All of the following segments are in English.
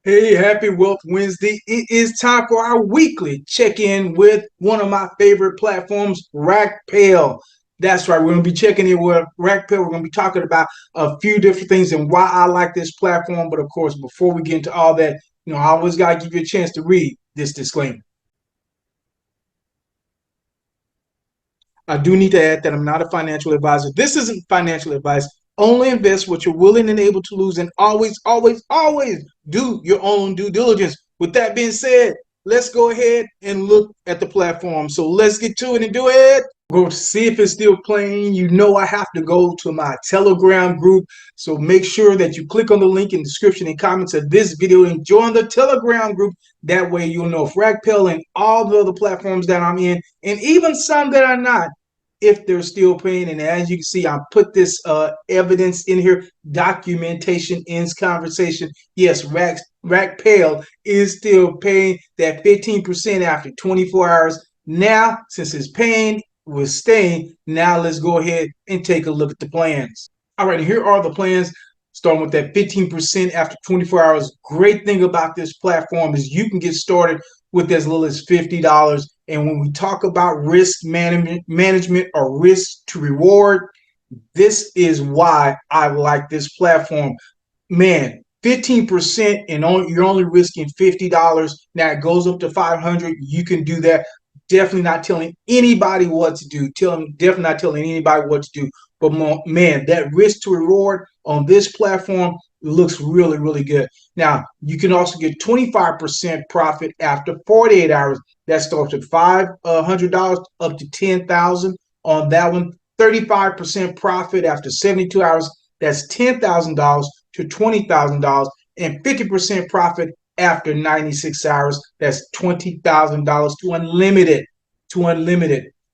Hey, happy Wealth Wednesday. It is time for our weekly check-in with one of my favorite platforms, RackPale. That's right. We're going to be checking in with RackPale. We're going to be talking about a few different things and why I like this platform. But of course, before we get into all that, I always got to give you a chance to read this disclaimer. I do need to add that I'm not a financial advisor. This isn't financial advice. Only invest what you're willing and able to lose, and always, always, always do your own due diligence. With that being said, let's go ahead and look at the platform. So let's get to it and do it. Go to see if it's still playing. I have to go to my Telegram group. So make sure that you click on the link in the description and comments of this video and join the Telegram group. That way you'll know if RackPel and all the other platforms that I'm in, and even some that are not, if they're still paying. And as you can see, I put this evidence in here. Documentation ends conversation. Yes, RackPale is still paying that 15% after 24 hours. Now, since it's paying, we're staying. Now let's go ahead and take a look at the plans. All right, here are the plans. Starting with that 15% after 24 hours. Great thing about this platform is you can get started with as little as $50. And when we talk about risk management or risk to reward, this is why I like this platform. Man, 15% and you're only risking $50. Now it goes up to 500. You can do that. Definitely not telling anybody what to do. Definitely not telling anybody what to do. But man, that risk to reward on this platform looks really, really good. Now, you can also get 25% profit after 48 hours. That starts at $500 up to $10,000 on that one. 35% profit after 72 hours. That's $10,000 to $20,000, and 50% profit after 96 hours. That's $20,000 to unlimited.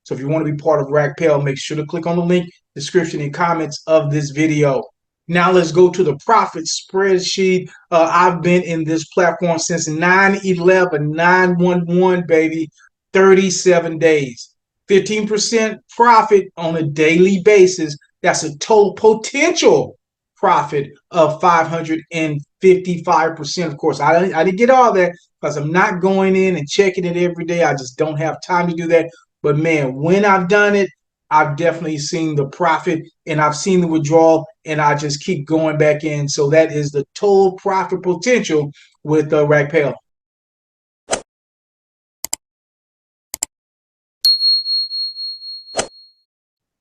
So if you want to be part of RackPale, make sure to click on the link, description, and comments of this video. Now let's go to the profit spreadsheet. I've been in this platform since 9/11, baby, 37 days. 15% profit on a daily basis. That's a total potential profit of 555%. Of course, I didn't get all that because I'm not going in and checking it every day. I just don't have time to do that. But man, when I've done it, I've definitely seen the profit and I've seen the withdrawal, and I just keep going back in. So that is the total profit potential with RackPale.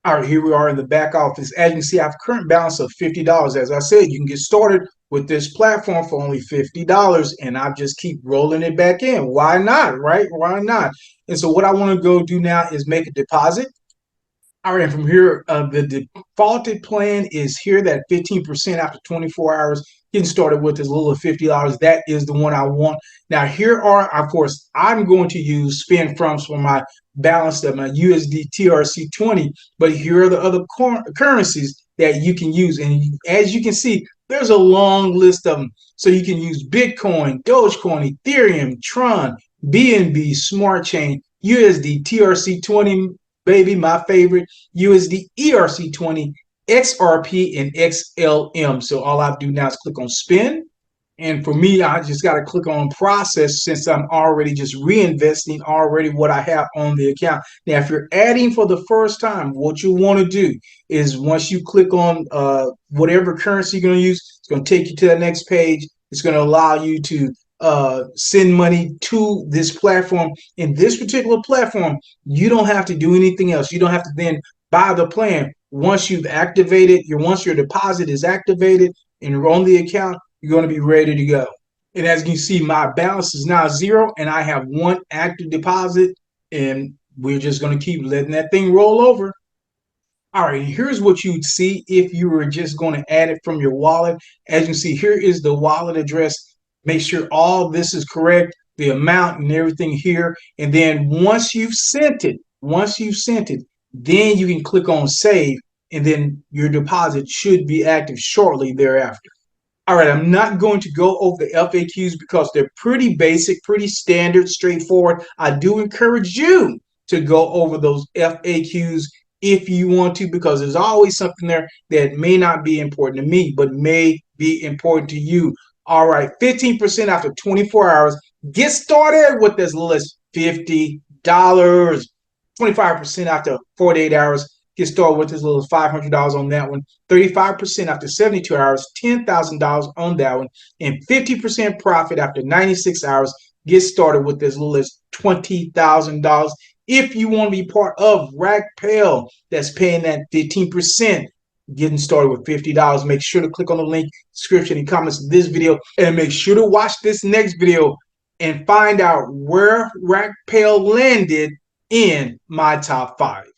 All right, here we are in the back office. As you can see, I have a current balance of $50. As I said, you can get started with this platform for only $50, and I just keep rolling it back in. Why not, right? Why not? And so what I want to go do now is make a deposit. All right, and from here, the defaulted plan is here, that 15% after 24 hours. Getting started with as little as $50. That is the one I want. Now, here are, of course, I'm going to use spend froms for my balance of my USD TRC20, but here are the other currencies that you can use. And as you can see, there's a long list of them. So you can use Bitcoin, Dogecoin, Ethereum, Tron, BNB, Smart Chain, USD TRC20, baby, my favorite, USD ERC20, XRP, and XLM. So all I do now is click on spend. And for me, I just got to click on process since I'm already just reinvesting already what I have on the account. Now, if you're adding for the first time, what you want to do is once you click on whatever currency you're going to use, it's going to take you to the next page. It's going to allow you to send money to this platform. In this particular platform, you don't have to do anything else. You don't have to then buy the plan. Once you've activated once your deposit is activated and you're on the account, you're going to be ready to go. And as you can see, my balance is now zero and I have one active deposit, and we're just going to keep letting that thing roll over. All right, here's what you'd see if you were just going to add it from your wallet. As you can see, here is the wallet address. Make sure all this is correct, the amount and everything here. And then once you've sent it, then you can click on save, and then your deposit should be active shortly thereafter. All right, I'm not going to go over the FAQs because they're pretty basic, pretty standard, straightforward. I do encourage you to go over those FAQs if you want to, because there's always something there that may not be important to me, but may be important to you. All right, 15% after 24 hours. Get started with as little as $50. 25% after 48 hours. Get started with as little as $500 on that one. 35% after 72 hours, $10,000 on that one. And 50% profit after 96 hours. Get started with as little as $20,000. If you want to be part of RackPail, that's paying that 15%, getting started with $50. Make sure to click on the link, description, and comments of this video, and make sure to watch this next video and find out where RackPail landed in my top 5.